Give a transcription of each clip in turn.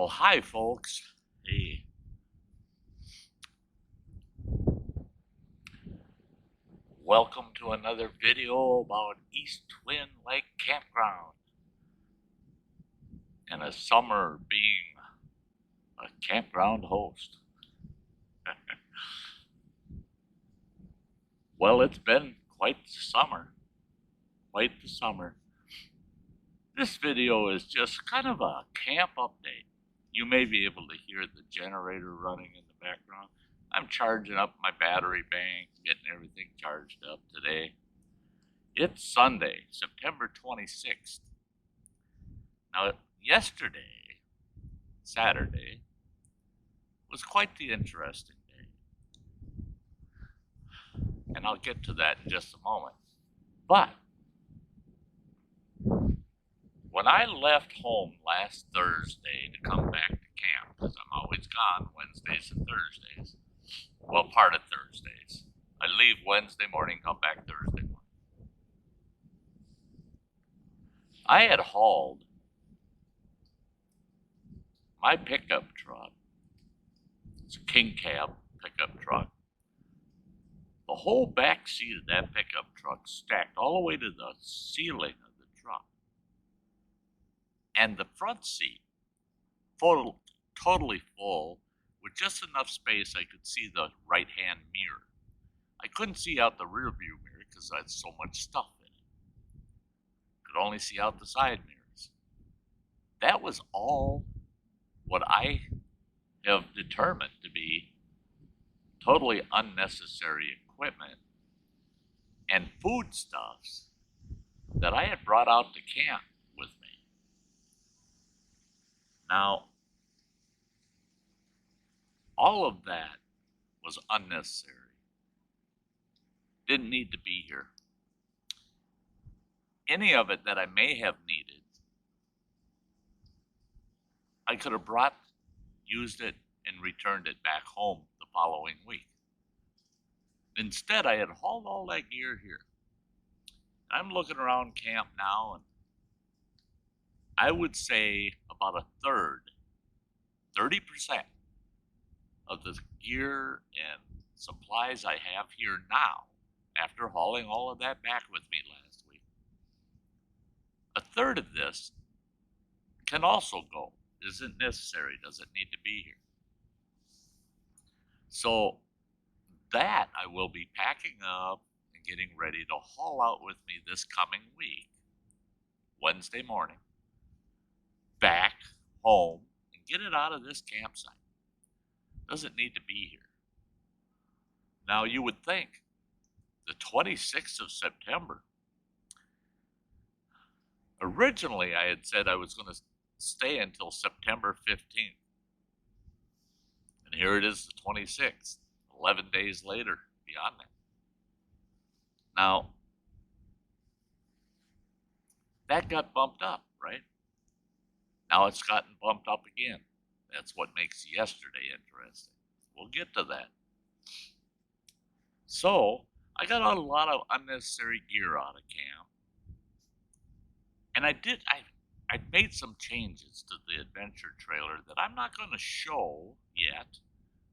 Well, hi, folks. Hey, welcome to another video about East Twin Lake Campground and a summer being a campground host. Well, it's been quite the summer. Quite the summer. This video is just kind of a camp update. You may be able to hear the generator running in the background. I'm charging up my battery bank, getting everything charged up today. It's Sunday, September 26th. Now, yesterday, Saturday, was quite the interesting day. And I'll get to that in just a moment. But when I left home last Thursday to come back to camp, because I'm always gone Wednesdays and Thursdays, well, part of Thursdays. I leave Wednesday morning, come back Thursday morning. I had hauled my pickup truck. It's a king cab pickup truck. The whole back seat of that pickup truck stacked all the way to the ceiling of the truck. And the front seat, totally full, with just enough space I could see the right-hand mirror. I couldn't see out the rear view mirror because I had so much stuff in it. Could only see out the side mirrors. That was all what I have determined to be totally unnecessary equipment and foodstuffs that I had brought out to camp with me. Now, all of that was unnecessary. Didn't need to be here. Any of it that I may have needed, I could have used it, and returned it back home the following week. Instead, I had hauled all that gear here. I'm looking around camp now, and I would say about a third, 30% of the gear and supplies I have here now, after hauling all of that back with me last week, a third of this can also go. Isn't necessary, doesn't need to be here. So that I will be packing up and getting ready to haul out with me this coming week, Wednesday morning, back home and get it out of this campsite. Doesn't need to be here. Now you would think the 26th of September. Originally I had said I was going to stay until September 15th. And here it is, the 26th, 11 days later, beyond that. Now, that got bumped up, right? Now it's gotten bumped up again. That's what makes yesterday interesting. We'll get to that. So, I got a lot of unnecessary gear out of camp. And I made some changes to the adventure trailer that I'm not going to show yet.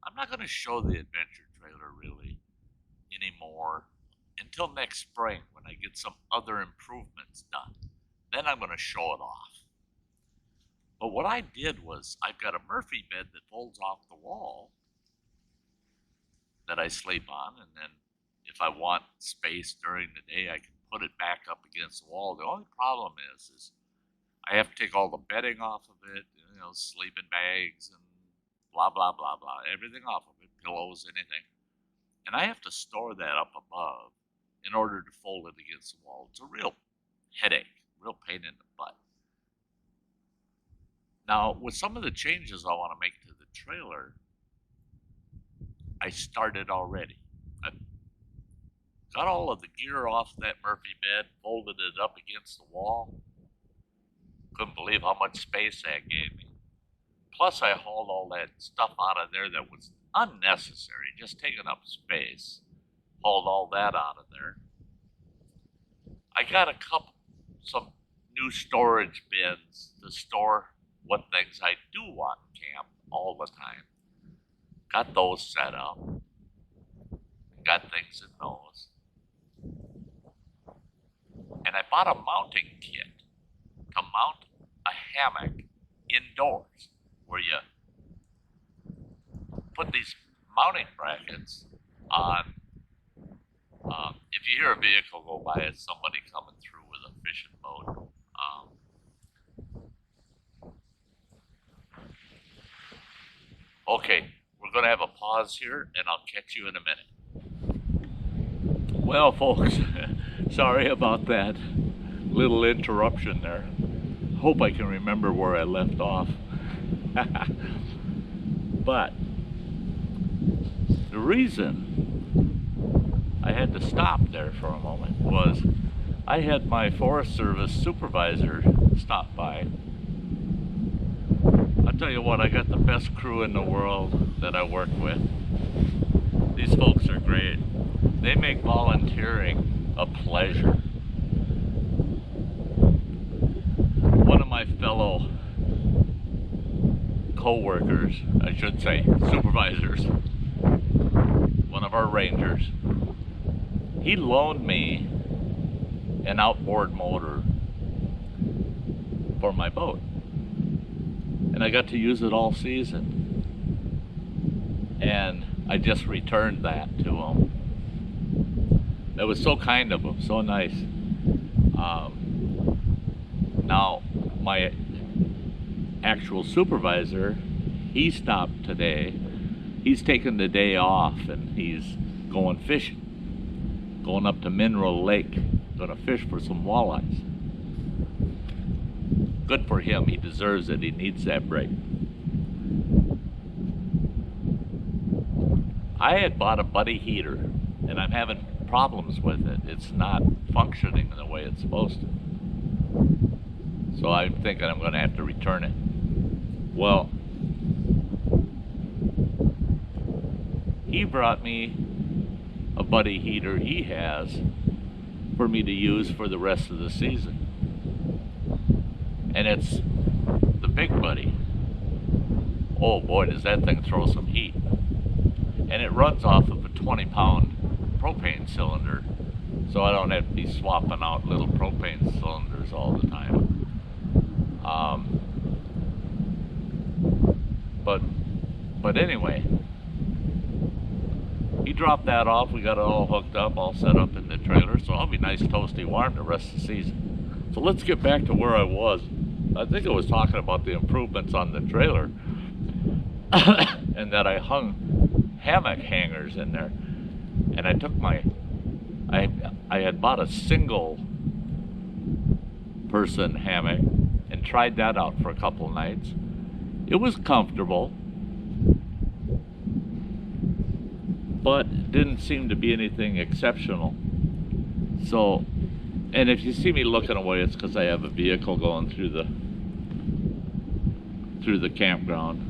I'm not going to show the adventure trailer really anymore until next spring when I get some other improvements done. Then I'm going to show it off. But what I did was I've got a Murphy bed that folds off the wall that I sleep on, and then if I want space during the day I can put it back up against the wall. The only problem is I have to take all the bedding off of it, sleeping bags and blah, blah, blah, blah, everything off of it, pillows, anything. And I have to store that up above in order to fold it against the wall. It's a real headache, real pain in the butt. Now, with some of the changes I want to make to the trailer, I started already. I got all of the gear off that Murphy bed, folded it up against the wall. Couldn't believe how much space that gave me. Plus, I hauled all that stuff out of there that was unnecessary, just taking up space. Hauled all that out of there. I got some new storage bins to store what things I do want in camp all the time. Got those set up. Got things in those. And I bought a mounting kit to mount a hammock indoors, where you put these mounting brackets on. If you hear a vehicle go by, it's somebody coming through with a fishing boat. Okay, we're going to have a pause here, and I'll catch you in a minute. Well, folks, sorry about that little interruption there. Hope I can remember where I left off. But the reason I had to stop there for a moment was I had my Forest Service supervisor stop by. I'll tell you what, I got the best crew in the world that I work with. These folks are great. They make volunteering a pleasure. One of my fellow co-workers, I should say, supervisors, one of our rangers, he loaned me an outboard motor for my boat. And I got to use it all season. And I just returned that to him. That was so kind of him, so nice. Now, my actual supervisor, he stopped today. He's taken the day off and he's going fishing. Going up to Mineral Lake, gonna fish for some walleyes. Good for him, he deserves it, he needs that break. I had bought a Buddy heater, and I'm having problems with it. It's not functioning the way it's supposed to. So I'm thinking I'm gonna have to return it. Well, he brought me a Buddy heater he has for me to use for the rest of the season. And it's the Big Buddy. Oh boy, does that thing throw some heat. And it runs off of a 20-pound propane cylinder, so I don't have to be swapping out little propane cylinders all the time. But anyway, he dropped that off. We got it all hooked up, all set up in the trailer, so I'll be nice, toasty, warm the rest of the season. So let's get back to where I was. I think I was talking about the improvements on the trailer, and that I hung hammock hangers in there. And I took I had bought a single person hammock and tried that out for a couple of nights. It was comfortable, but didn't seem to be anything exceptional. So, and if you see me looking away, it's because I have a vehicle going through the campground.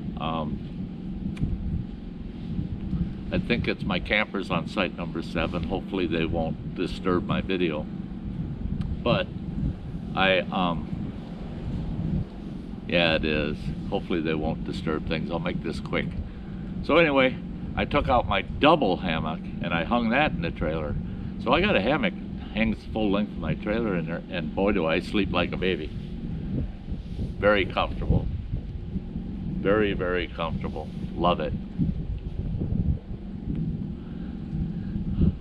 I think it's my campers on site number 7. Hopefully they won't disturb my video. But yeah, it is. Hopefully they won't disturb things. I'll make this quick. So anyway, I took out my double hammock and I hung that in the trailer. So I got a hammock hangs full length of my trailer in there, and boy do I sleep like a baby. Very comfortable. Very, very comfortable. Love it.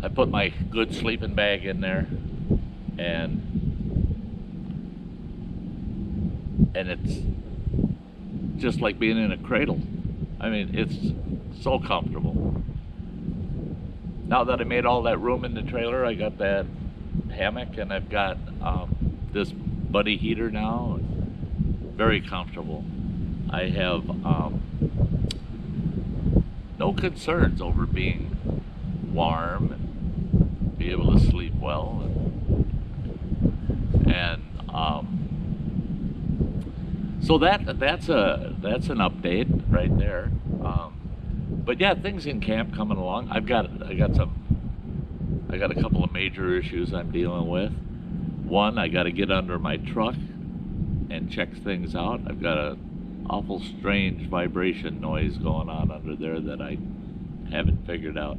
I put my good sleeping bag in there, and it's just like being in a cradle. I mean, it's so comfortable. Now that I made all that room in the trailer, I got that hammock, and I've got this Buddy heater now. Very comfortable. I have no concerns over being warm and be able to sleep well, and so that's an update right there. But yeah, things in camp coming along. I got a couple of major issues I'm dealing with. One, I got to get under my truck and check things out. I've got to awful strange vibration noise going on under there that I haven't figured out.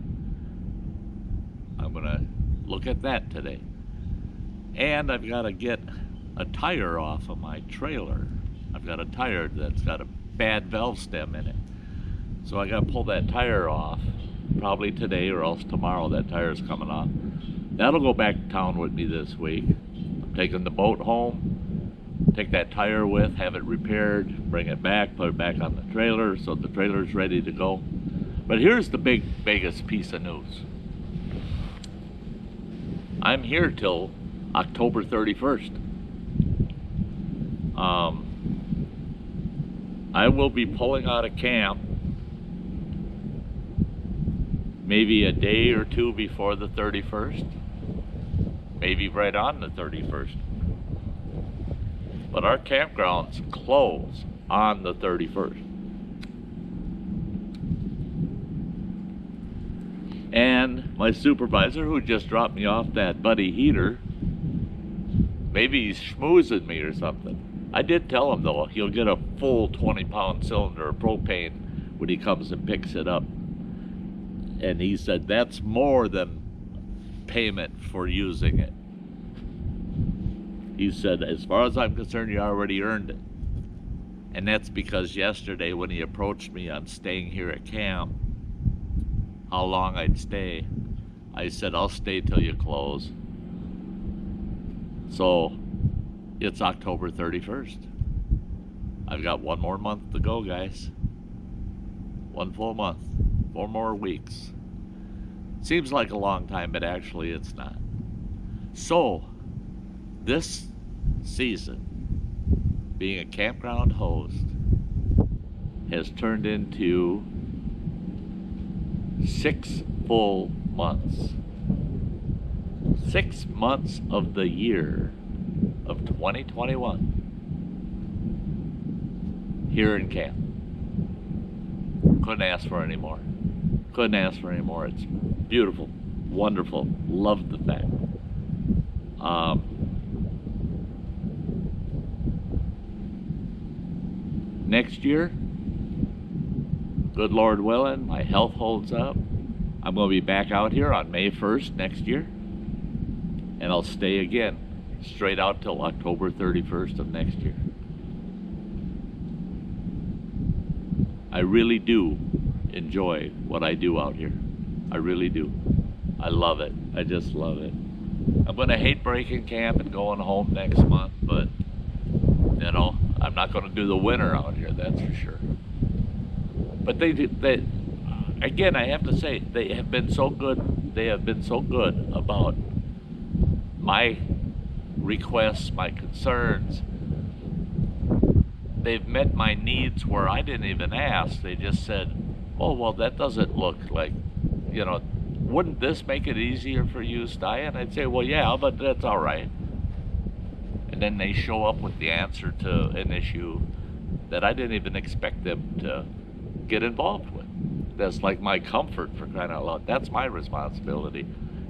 I'm gonna look at that today. And I've got to get a tire off of my trailer. I've got a tire that's got a bad valve stem in it. So I got to pull that tire off probably today, or else tomorrow that tire's coming off. That'll go back to town with me this week. I'm taking the boat home, take that tire with, have it repaired, bring it back, put it back on the trailer so the trailer's ready to go. But here's the biggest piece of news. I'm here till October 31st. I will be pulling out of camp maybe a day or two before the 31st, maybe right on the 31st. But our campgrounds close on the 31st. And my supervisor, who just dropped me off that Buddy heater, maybe he's schmoozing me or something. I did tell him, though, he'll get a full 20-pound cylinder of propane when he comes and picks it up. And he said that's more than payment for using it. He said, as far as I'm concerned, you already earned it. And that's because yesterday when he approached me on staying here at camp, how long I'd stay, I said, I'll stay till you close. So it's October 31st. I've got one more month to go, guys. One full month. 4 more weeks. Seems like a long time, but actually it's not. So, this season, being a campground host, has turned into 6 full months. 6 months of the year of 2021 here in camp. Couldn't ask for any more. Couldn't ask for any more. It's beautiful, wonderful, love the fact. Next year, good Lord willing, my health holds up, I'm going to be back out here on May 1st next year, and I'll stay again straight out till October 31st of next year. I really do enjoy what I do out here. I really do. I love it. I just love it. I'm going to hate breaking camp and going home next month, but, you know, I'm not going to do the winter out here, that's for sure. But they again, I have to say, they have been so good. They have been so good about my requests, my concerns. They've met my needs where I didn't even ask. They just said, oh, well, that doesn't look like, you know, wouldn't this make it easier for you, Sty? And I'd say, well, yeah, but that's all right. And then they show up with the answer to an issue that I didn't even expect them to get involved with. That's like my comfort, for crying out loud. That's my responsibility.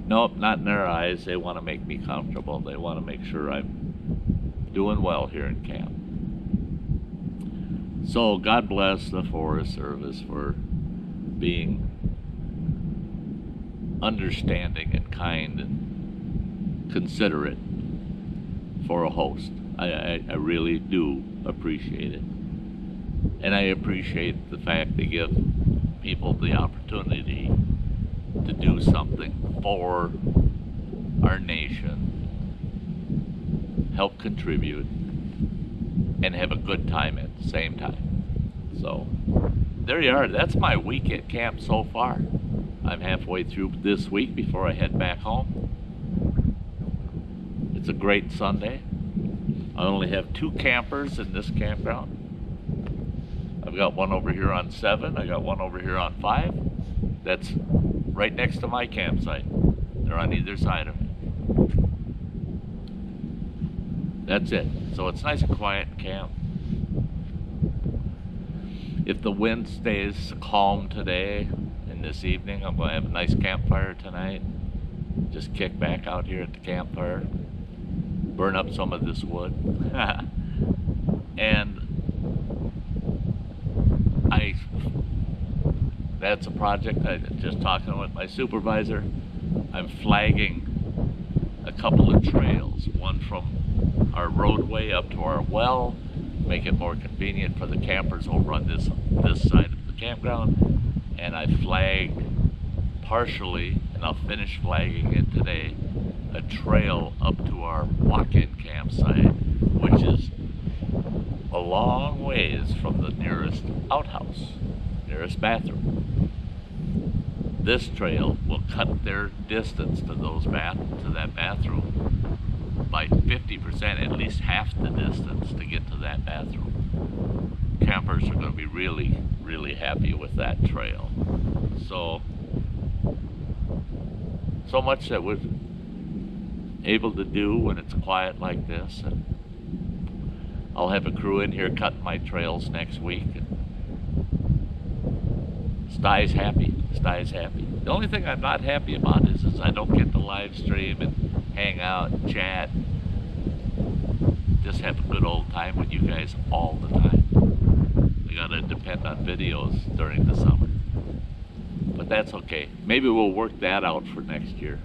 Nope, not in their eyes. They want to make me comfortable. They want to make sure I'm doing well here in camp. So God bless the Forest Service for being understanding and kind and considerate for a host. I really do appreciate it. And I appreciate the fact they give people the opportunity to do something for our nation, help contribute, and have a good time at the same time. So there you are. That's my week at camp so far. I'm halfway through this week before I head back home. It's a great Sunday. I only have 2 campers in this campground. I've got one over here on 7. I got one over here on 5. That's right next to my campsite. They're on either side of it. That's it. So it's nice and quiet in camp. If the wind stays calm today and this evening, I'm going to have a nice campfire tonight. Just kick back out here at the campfire, burn up some of this wood. And That's a project I just talking with my supervisor. I'm flagging a couple of trails, one from our roadway up to our well, make it more convenient for the campers over on this side of the campground. And I flagged partially, and I'll finish flagging it today, a trail up to our walk-in campsite, which is a long ways from the nearest outhouse, nearest bathroom. This trail will cut their distance to that bathroom by 50%, at least half the distance to get to that bathroom. Campers are going to be really, really happy with that trail. So much that we're able to do when it's quiet like this. And I'll have a crew in here cutting my trails next week. Stai's happy. Stai's happy. The only thing I'm not happy about is I don't get to live stream and hang out and chat. Just have a good old time with you guys all the time. I gotta depend on videos during the summer. But that's okay. Maybe we'll work that out for next year.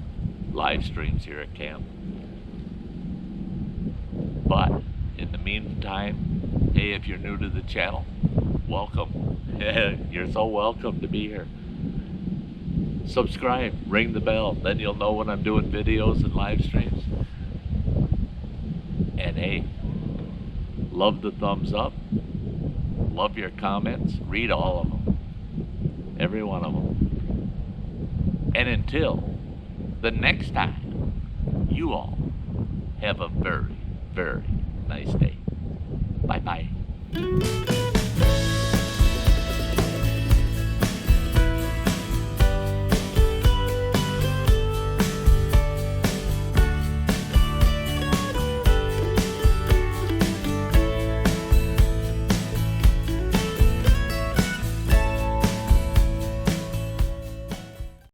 Live streams here at camp. But in the meantime, hey, if you're new to the channel, welcome. You're so welcome to be here. Subscribe, ring the bell, then you'll know when I'm doing videos and live streams. And hey, love the thumbs up, love your comments, read all of them, every one of them. And until the next time, you all have a very, very nice day. Bye-bye.